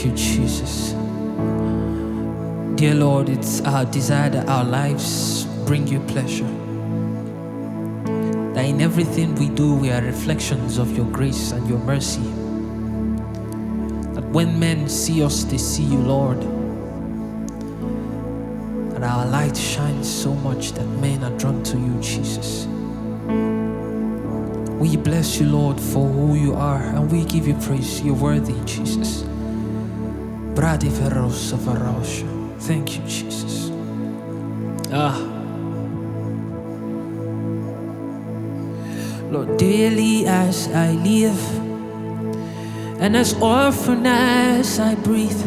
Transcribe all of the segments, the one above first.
you, Jesus. Dear Lord, it's our desire that our lives bring you pleasure. That in everything we do, we are reflections of your grace and your mercy. That when men see us, they see you, Lord. That our light shines so much that men are drawn to you, Jesus. We bless you, Lord, for who you are, and we give you praise. You're worthy, Jesus. Thank you, Jesus. Lord, daily as I live, and as often as I breathe,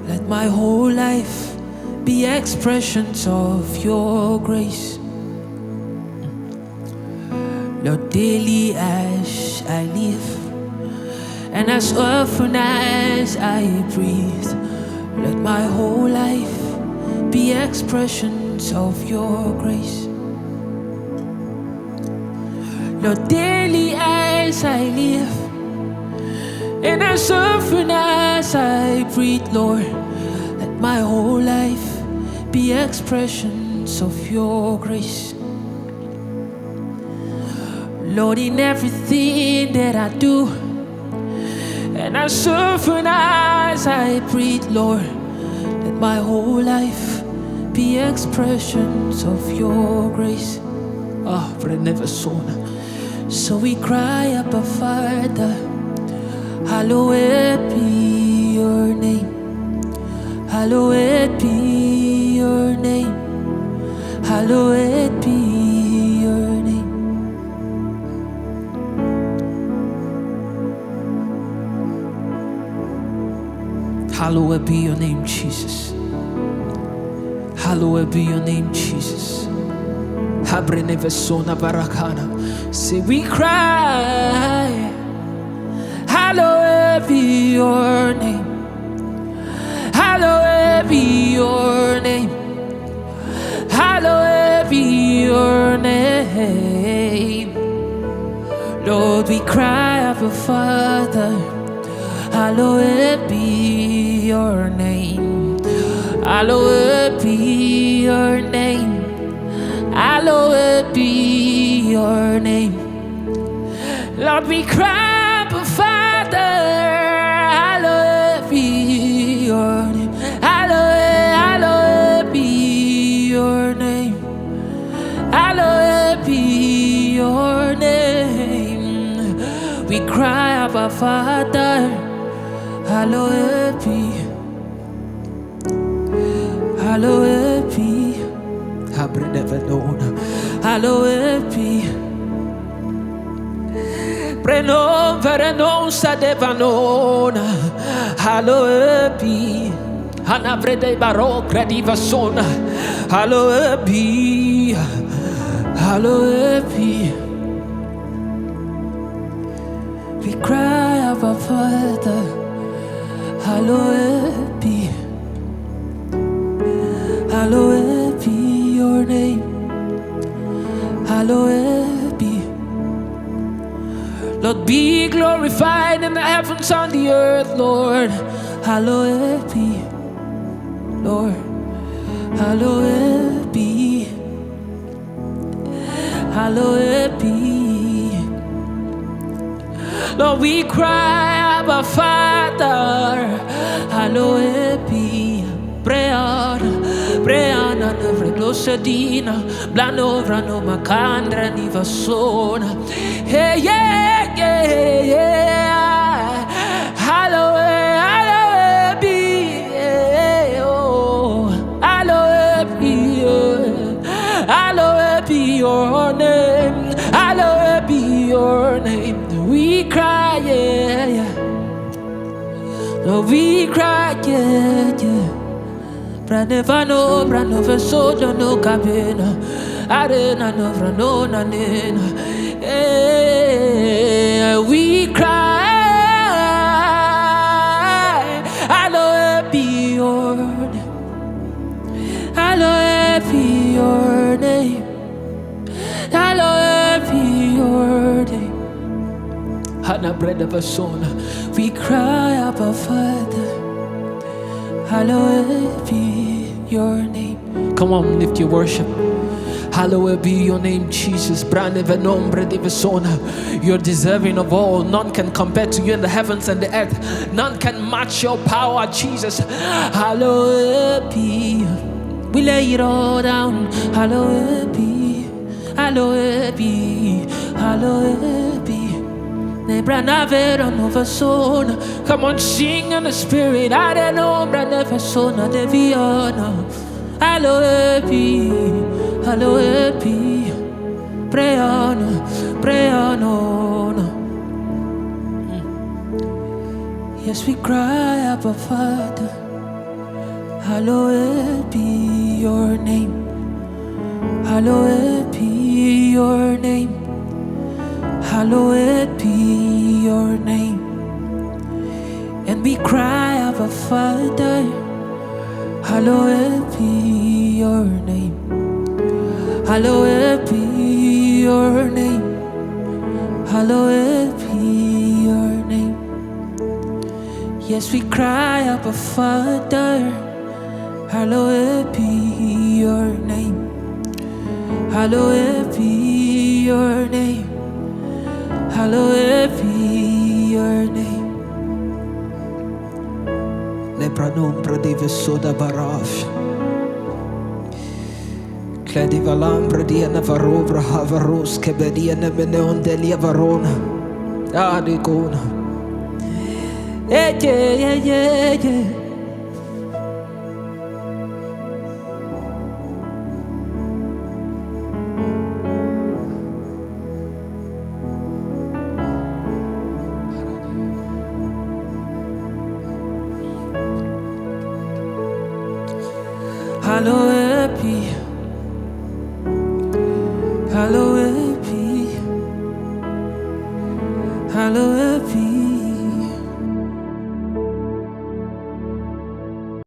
let my whole life be expressions of your grace. Lord, daily as I live, and as often as I breathe, let my whole life be expressions of your grace. Lord, daily as I live, and as often as I breathe, Lord, let my whole life be expressions of your grace. Lord, in everything that I do, and as often as I breathe, Lord, let my whole life be expressions of your grace. So we cry, Abba Father, hallowed be your name. Hallowed be your name. Hallowed be your name. Hallowed be your name, Jesus. Hallowed be your name, Jesus. Say we cry, hallowed be your name. Hallowed be your name. Hallowed be your name. Lord, we cry, Abba Father, hallowed be your name. Hallowed be your name. Hallowed be your name. Lord, we cry, Abba Father, hallowed be your name. Hallowed be your name. Hallowed be your name. We cry, Abba Father, hallowed be. Hallowed be. Hallowed be. Prenom verenon sadevanona. Hallowed be. Hanavrede baro credivasona. Hallowed be. Hallowed be. We cry, Abba Father, hallowed be. Hallowed be your name. Hallowed be. Lord, be glorified in the heavens on the earth, Lord. Hallowed be, Lord. Hallowed be. Hallowed be. Lord, we cry, Abba Father, hallowed be. Breana nevre glosedina, blanovra no macandra nivasona. Hey, yeah, yeah, yeah. Hallowed be, oh, hallowed be, hallowed be your name, hallowed be your name. We cry, yeah, yeah. Lord, we cry, yeah, yeah. Pranevano, pranoveso, no cabina, arena, no franona, nena. We cry, hallowed be your name. Hallowed be your name. Hallowed be your name. We cry, Abba Father, hallowed be your name. Come on, lift your worship. Hallowed be your name, Jesus. You're deserving of all. None can compare to you in the heavens and the earth. None can match your power, Jesus. Hallowed be. We lay it all down. Hallowed be. Hallowed be. Hallowed be. Come on, sing in the spirit. I don't know, brother, so not the Viana. Hallowed be, hallowed be. Pray on, pray on. Yes, we cry, Abba Father. Hallowed be your name. Hallowed be your name. Hallowed be your name. And we cry, Abba Father, hallowed be your name. Hallowed be your name. Hallowed be your name. Yes, we cry, Abba Father, hallowed be your name. Hallowed be your name. Hallowed be your name. Lepranum pradive soda baraf. Cladivalam pradiana varovra havaros kebediana meneon delia varona. Adicona. Yeah. Hallowed be, hallowed be, hallowed be.